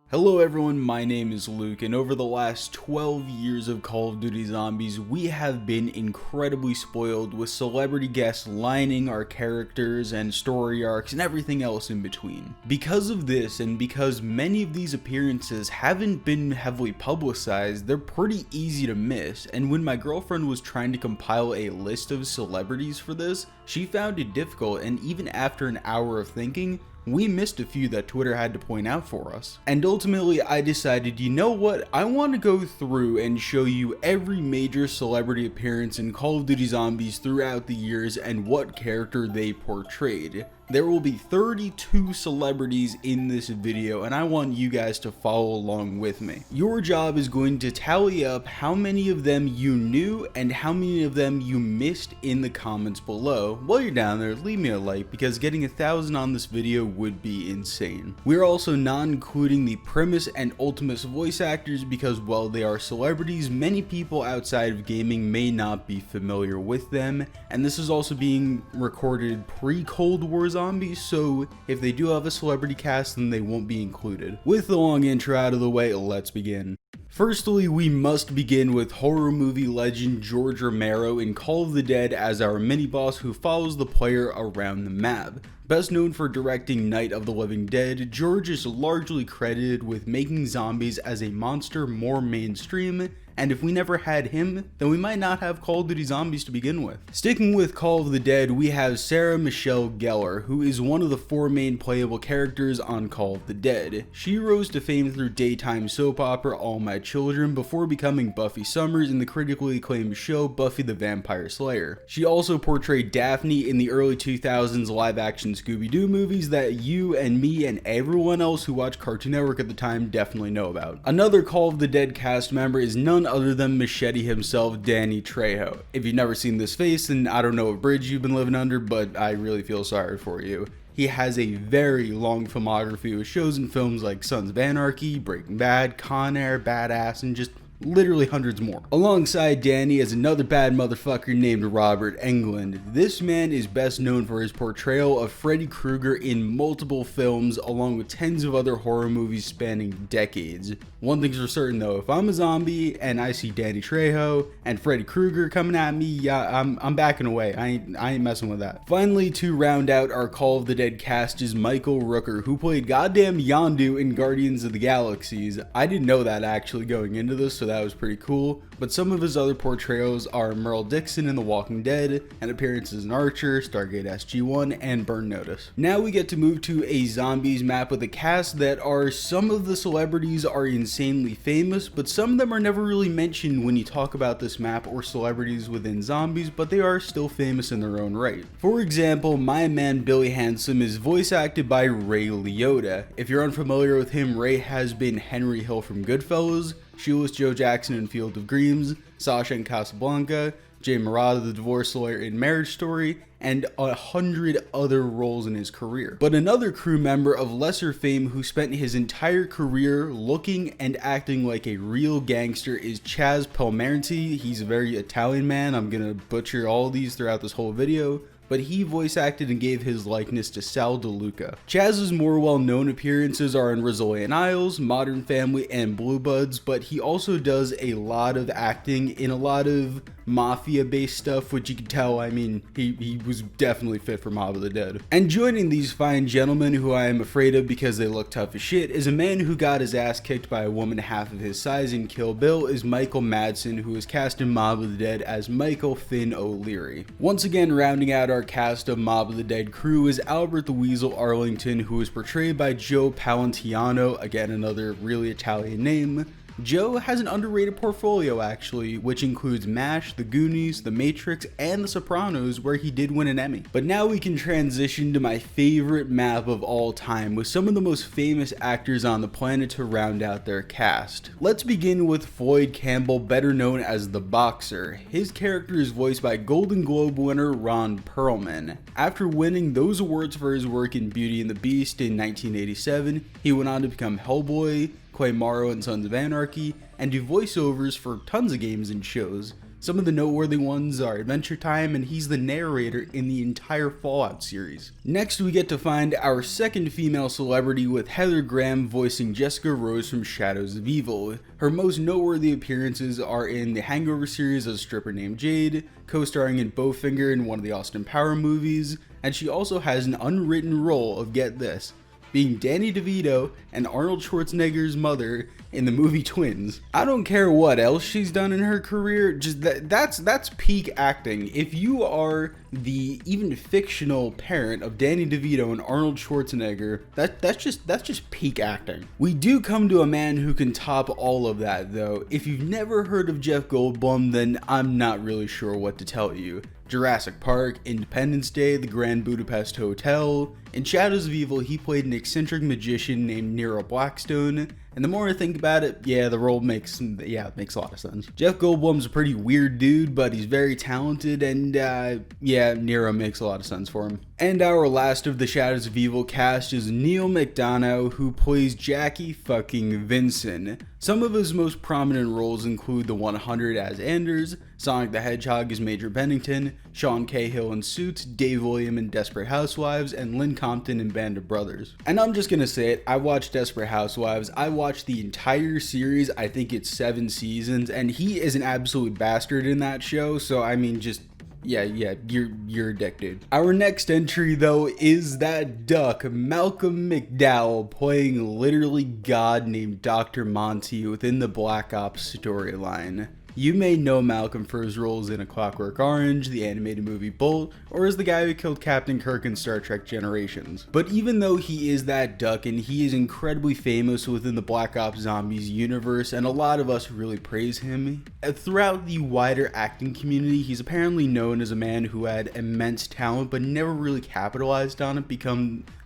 Hello everyone, my name is Luke, and over the last 12 years of Call of Duty Zombies, we have been incredibly spoiled with celebrity guests lining our characters and story arcs and everything else in between. Because of this, and because many of these appearances haven't been heavily publicized, they're pretty easy to miss, and when my girlfriend was trying to compile a list of celebrities for this, she found it difficult, and even after an hour of thinking, we missed a few that Twitter had to point out for us. And ultimately, I decided, you know what, I want to go through and show you every major celebrity appearance in Call of Duty Zombies throughout the years and what character they portrayed. There will be 32 celebrities in this video, and I want you guys to follow along with me. Your job is going to tally up how many of them you knew and how many of them you missed in the comments below. While you're down there, leave me a like, because getting 1,000 on this video would be insane. We're also not including the Primus and Ultimus voice actors because while they are celebrities, many people outside of gaming may not be familiar with them, and this is also being recorded pre-Cold War Zombies, so if they do have a celebrity cast, then they won't be included. With the long intro out of the way, let's begin. Firstly, we must begin with horror movie legend George Romero in Call of the Dead as our mini-boss who follows the player around the map. Best known for directing Night of the Living Dead, George is largely credited with making zombies as a monster more mainstream, and if we never had him, then we might not have Call of Duty Zombies to begin with. Sticking with Call of the Dead, we have Sarah Michelle Gellar, who is one of the 4 main playable characters on Call of the Dead. She rose to fame through daytime soap opera All My Children before becoming Buffy Summers in the critically acclaimed show Buffy the Vampire Slayer. She also portrayed Daphne in the early 2000s live-action Scooby-Doo movies that you and me and everyone else who watched Cartoon Network at the time definitely know about. Another Call of the Dead cast member is none other than Machete himself, Danny Trejo. If you've never seen this face, then I don't know what bridge you've been living under, but I really feel sorry for you. He has a very long filmography with shows and films like Sons of Anarchy, Breaking Bad, Con Air, Badass, and just literally hundreds more. Alongside Danny is another bad motherfucker named Robert Englund. This man is best known for his portrayal of Freddy Krueger in multiple films along with tens of other horror movies spanning decades. One thing's for certain though, if I'm a zombie and I see Danny Trejo and Freddy Krueger coming at me, yeah, I'm backing away. I ain't messing with that. Finally, to round out our Call of the Dead cast is Michael Rooker, who played goddamn Yondu in Guardians of the Galaxies. I didn't know that actually going into this, so that was pretty cool, but some of his other portrayals are Merle Dixon in The Walking Dead, and appearances in Archer, Stargate SG-1, and Burn Notice. Now we get to move to a zombies map with a cast that are some of the celebrities are insanely famous, but some of them are never really mentioned when you talk about this map or celebrities within zombies, but they are still famous in their own right. For example, my man Billy Handsome is voice acted by Ray Liotta. If you're unfamiliar with him, Ray has been Henry Hill from Goodfellas, Shoeless Joe Jackson in Field of Dreams, Sasha in Casablanca, Jay Murata the divorce lawyer in Marriage Story, and 100 other roles in his career. But another crew member of lesser fame who spent his entire career looking and acting like a real gangster is Chaz Palminteri. He's a very Italian man. I'm gonna butcher all these throughout this whole video, but he voice acted and gave his likeness to Sal DeLuca. Chaz's more well-known appearances are in Rizzolian Isles, Modern Family, and Blue Buds, but he also does a lot of acting in a lot of mafia-based stuff, which you can tell, I mean, he was definitely fit for Mob of the Dead. And joining these fine gentlemen, who I am afraid of because they look tough as shit, is a man who got his ass kicked by a woman half of his size in Kill Bill, is Michael Madsen, who is cast in Mob of the Dead as Michael Finn O'Leary. Once again, rounding out our cast of Mob of the Dead crew is Albert the Weasel Arlington, who is portrayed by Joe Palantino, again another really Italian name. Joe has an underrated portfolio actually, which includes MASH, The Goonies, The Matrix, and The Sopranos, where he did win an Emmy. But now we can transition to my favorite map of all time, with some of the most famous actors on the planet to round out their cast. Let's begin with Floyd Campbell, better known as The Boxer. His character is voiced by Golden Globe winner Ron Perlman. After winning those awards for his work in Beauty and the Beast in 1987, he went on to become Hellboy, Clay Morrow in Sons of Anarchy, and do voiceovers for tons of games and shows. Some of the noteworthy ones are Adventure Time, and he's the narrator in the entire Fallout series. Next, we get to find our second female celebrity, with Heather Graham voicing Jessica Rose from Shadows of Evil. Her most noteworthy appearances are in the Hangover series as a stripper named Jade, co-starring in Bowfinger in one of the Austin Power movies, and she also has an unwritten role of, get this, being Danny DeVito and Arnold Schwarzenegger's mother in the movie Twins. I don't care what else she's done in her career, just that's peak acting. If you are the even fictional parent of Danny DeVito and Arnold Schwarzenegger, that's just peak acting. We do come to a man who can top all of that though. If you've never heard of Jeff Goldblum, then I'm not really sure what to tell you. Jurassic Park, Independence Day, The Grand Budapest Hotel. In Shadows of Evil, he played an eccentric magician named Nero Blackstone, and the more I think about it, yeah, the role makes a lot of sense. Jeff Goldblum's a pretty weird dude, but he's very talented, and yeah, Nero makes a lot of sense for him. And our last of the Shadows of Evil cast is Neil McDonough, who plays Jackie fucking Vinson. Some of his most prominent roles include The 100 as Anders, Sonic the Hedgehog as Major Bennington, Sean Cahill in Suits, Dave William in Desperate Housewives, and Lynn Compton in Band of Brothers. And I'm just gonna say it, I watched Desperate Housewives, I watched the entire series, I think it's 7 seasons, and he is an absolute bastard in that show, so I mean, just yeah, you're addicted. Our next entry though is that duck, Malcolm McDowell, playing literally God named Dr. Monty within the Black Ops storyline. You may know Malcolm for his roles in A Clockwork Orange, the animated movie Bolt, or as the guy who killed Captain Kirk in Star Trek Generations. But even though he is that duck and he is incredibly famous within the Black Ops Zombies universe, and a lot of us really praise him, throughout the wider acting community, he's apparently known as a man who had immense talent but never really capitalized on it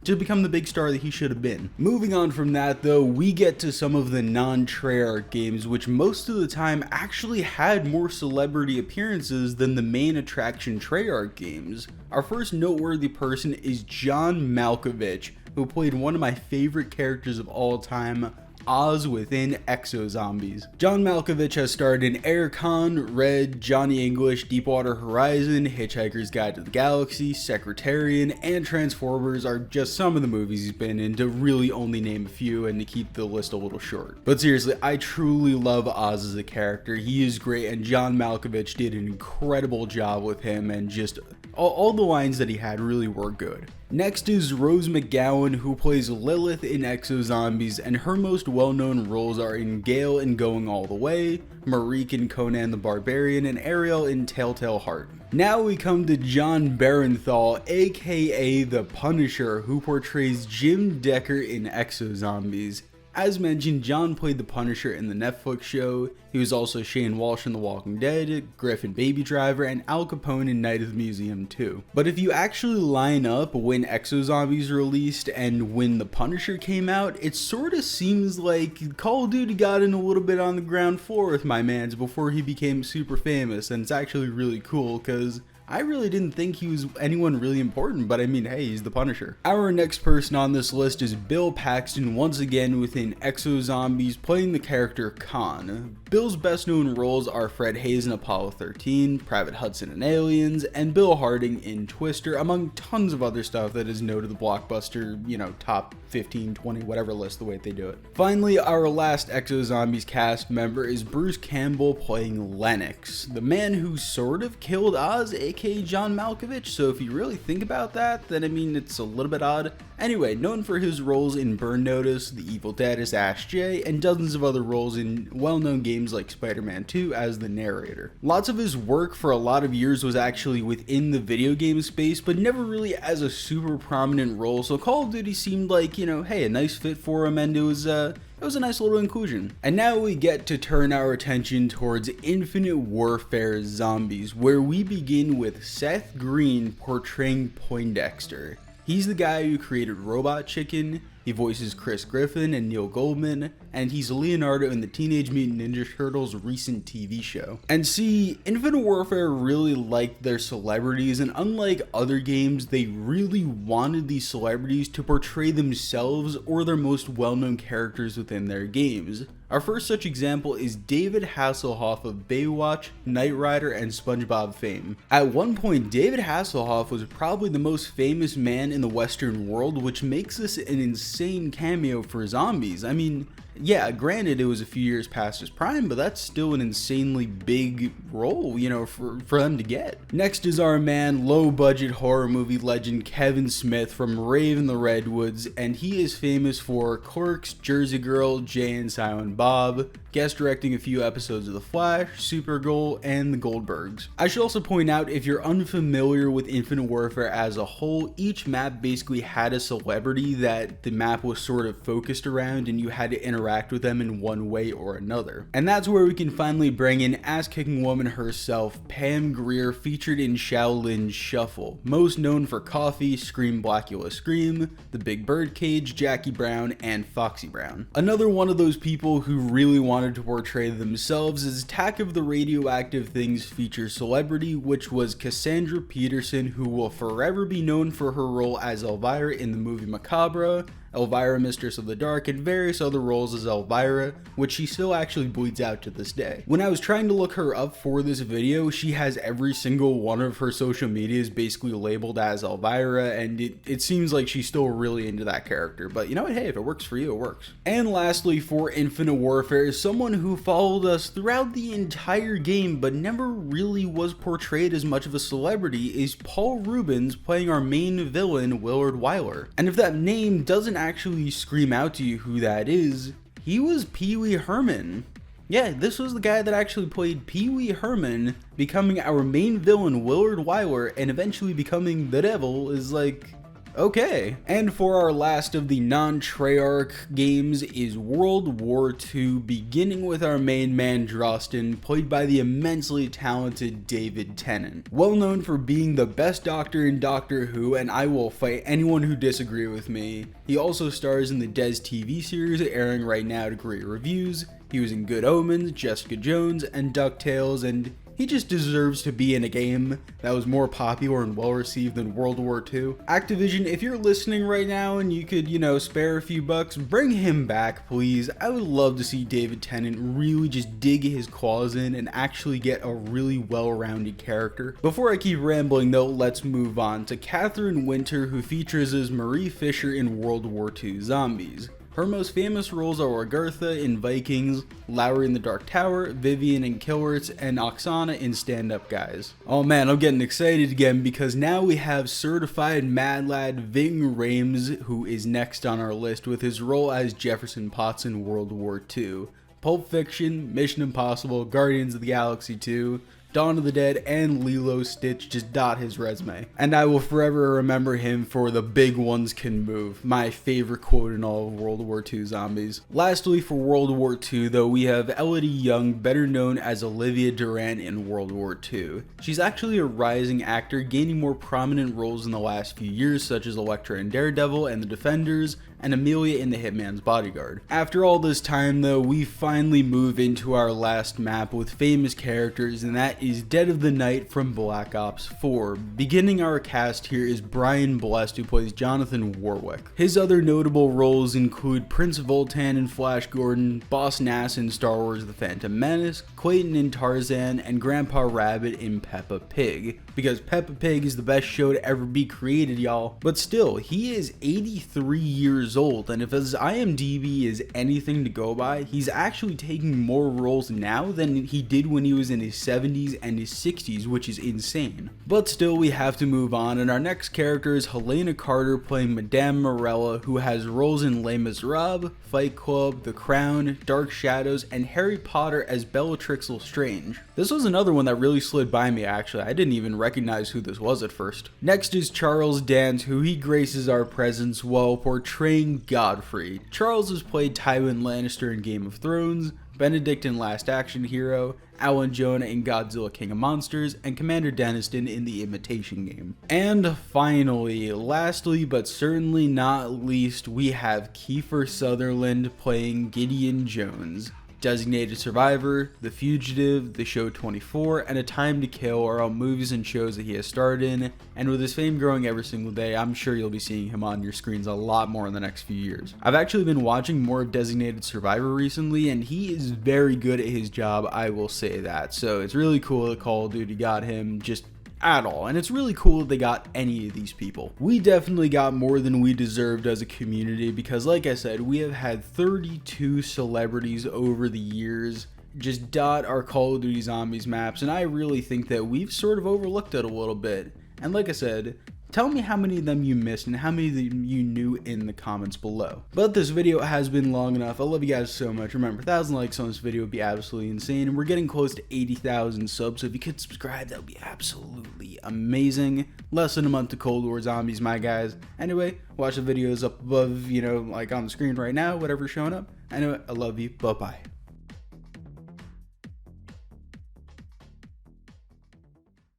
to become the big star that he should have been. Moving on from that though, we get to some of the non-Treyarch games, which most of the time actually had more celebrity appearances than the main attraction Treyarch games. Our first noteworthy person is John Malkovich, who played one of my favorite characters of all time, Oz within Exo Zombies. John Malkovich has starred in Aircon, Red, Johnny English, Deepwater Horizon, Hitchhiker's Guide to the Galaxy, Secretarian, and Transformers are just some of the movies he's been in, to really only name a few and to keep the list a little short. But seriously, I truly love Oz as a character. He is great, and John Malkovich did an incredible job with him, and just all the lines that he had really were good. Next is Rose McGowan, who plays Lilith in Exo Zombies, and her most well-known roles are in Gale in Going All the Way, Marique in Conan the Barbarian, and Ariel in Telltale Heart. Now we come to John Barenthal, aka The Punisher, who portrays Jim Decker in Exo Zombies. As mentioned, John played the Punisher in the Netflix show. He was also Shane Walsh in The Walking Dead, Griff in Baby Driver, and Al Capone in Night of the Museum 2. But if you actually line up when Exo Zombies released and when the Punisher came out, it sort of seems like Call of Duty got in a little bit on the ground floor with my mans before he became super famous, and it's actually really cool because I really didn't think he was anyone really important, but I mean, hey, he's the Punisher. Our next person on this list is Bill Paxton, once again within Exo Zombies, playing the character Khan. Bill's best known roles are Fred Hayes in Apollo 13, Private Hudson in Aliens, and Bill Harding in Twister, among tons of other stuff that is noted the blockbuster, top 15, 20, whatever list, the way they do it. Finally, our last Exo Zombies cast member is Bruce Campbell playing Lennox, the man who sort of killed Oz, aka John Malkovich, so if you really think about that, then I mean, it's a little bit odd. Anyway, known for his roles in Burn Notice, The Evil Dead as Ash J, and dozens of other roles in well-known games like Spider-Man 2 as the narrator. Lots of his work for a lot of years was actually within the video game space, but never really as a super prominent role, so Call of Duty seemed like, hey, a nice fit for him, and it was a nice little inclusion. And now we get to turn our attention towards Infinite Warfare Zombies, where we begin with Seth Green portraying Poindexter. He's the guy who created Robot Chicken, he voices Chris Griffin and Neil Goldman, and he's Leonardo in the Teenage Mutant Ninja Turtles recent TV show. And see, Infinite Warfare really liked their celebrities, and unlike other games, they really wanted these celebrities to portray themselves or their most well-known characters within their games. Our first such example is David Hasselhoff of Baywatch, Knight Rider, and SpongeBob fame. At one point, David Hasselhoff was probably the most famous man in the Western world, which makes this an insane cameo for zombies. I mean, yeah, granted it was a few years past his prime, but that's still an insanely big role, you know, for them to get. Next is our man, low-budget horror movie legend Kevin Smith from Rave in the Redwoods, and he is famous for Clerks, Jersey Girl, Jay and Silent Bob, guest directing a few episodes of The Flash, Supergirl, and The Goldbergs. I should also point out, if you're unfamiliar with Infinite Warfare as a whole, each map basically had a celebrity that the map was sort of focused around, and you had to interact with them in one way or another. And that's where we can finally bring in ass-kicking woman herself, Pam Grier, featured in Shaolin's Shuffle, most known for Coffee, Scream Blackula Scream, The Big Birdcage, Jackie Brown, and Foxy Brown. Another one of those people who really wanted to portray themselves is Attack of the Radioactive Things feature celebrity, which was Cassandra Peterson, who will forever be known for her role as Elvira in the movie Macabre, Elvira Mistress of the Dark, and various other roles as Elvira, which she still actually bleeds out to this day. When I was trying to look her up for this video, she has every single one of her social medias basically labeled as Elvira, and it seems like she's still really into that character, but you know what, hey, if it works for you, it works. And lastly, for Infinite Warfare, is someone who followed us throughout the entire game, but never really was portrayed as much of a celebrity, is Paul Rubens playing our main villain, Willard Wyler. And if that name doesn't actually scream out to you who that is, he was Pee Wee Herman. Yeah, this was the guy that actually played Pee Wee Herman, becoming our main villain, Willard Wyler, and eventually becoming the devil. Is like, okay. And for our last of the non-Treyarch games is World War II, beginning with our main man Drosten, played by the immensely talented David Tennant. Well known for being the best doctor in Doctor Who, and I will fight anyone who disagree with me. He also stars in the Des TV series airing right now to great reviews. He was in Good Omens, Jessica Jones, and DuckTales, and he just deserves to be in a game that was more popular and well received than World War II. Activision, if you're listening right now and you could, you know, spare a few bucks, bring him back, please. I would love to see David Tennant really just dig his claws in and actually get a really well-rounded character. Before I keep rambling though, let's move on to Catherine Winter, who features as Marie Fisher in World War II Zombies. Her most famous roles are Agartha in Vikings, Lowry in the Dark Tower, Vivian in Killerts, and Oksana in Stand Up Guys. Oh man, I'm getting excited again because now we have certified mad lad Ving Rhames, who is next on our list with his role as Jefferson Potts in World War II. Pulp Fiction, Mission Impossible, Guardians of the Galaxy 2, Dawn of the Dead, and Lilo Stitch just dot his resume. And I will forever remember him for "the big ones can move," my favorite quote in all of World War II Zombies. Lastly, for World War II though, we have Elodie Young, better known as Olivia Durant in World War II. She's actually a rising actor, gaining more prominent roles in the last few years, such as Elektra in Daredevil and The Defenders, and Amelia in The Hitman's Bodyguard. After all this time though, we finally move into our last map with famous characters, and that is Dead of the Night from Black Ops 4. Beginning our cast here is Brian Blessed, who plays Jonathan Warwick. His other notable roles include Prince Voltan in Flash Gordon, Boss Nass in Star Wars The Phantom Menace, Clayton in Tarzan, and Grandpa Rabbit in Peppa Pig. Because Peppa Pig is the best show to ever be created, y'all. But still, he is 83 years old, and if his IMDb is anything to go by, he's actually taking more roles now than he did when he was in his 70s and his 60s, which is insane. But still, we have to move on, and our next character is Helena Carter playing Madame Morella, who has roles in Les Miserables, Fight Club, The Crown, Dark Shadows, and Harry Potter as Bellatrix Lestrange. This was another one that really slid by me actually. I didn't even recognize who this was at first. Next is Charles Dance, who he graces our presence while portraying Godfrey. Charles has played Tywin Lannister in Game of Thrones, Benedict in Last Action Hero, Alan Jonah in Godzilla King of Monsters, and Commander Denniston in The Imitation Game. And finally, lastly but certainly not least, we have Keifer Sutherland playing Gideon Jones. Designated Survivor, The Fugitive, The Show 24, and A Time to Kill are all movies and shows that he has starred in, and with his fame growing every single day, I'm sure you'll be seeing him on your screens a lot more in the next few years. I've actually been watching more of Designated Survivor recently, and he is very good at his job, I will say that. So it's really cool that Call of Duty got him just at all, and it's really cool that they got any of these people. We definitely got more than we deserved as a community because, like I said, we have had 32 celebrities over the years just dot our Call of Duty Zombies maps, and I really think that we've sort of overlooked it a little bit. And like I said, tell me how many of them you missed and how many of them you knew in the comments below. But this video has been long enough. I love you guys so much. Remember, 1,000 likes on this video would be absolutely insane. And we're getting close to 80,000 subs. So if you could subscribe, that would be absolutely amazing. Less than a month to Cold War Zombies, my guys. Anyway, watch the videos up above, like on the screen right now, whatever's showing up. Anyway, I love you. Bye-bye.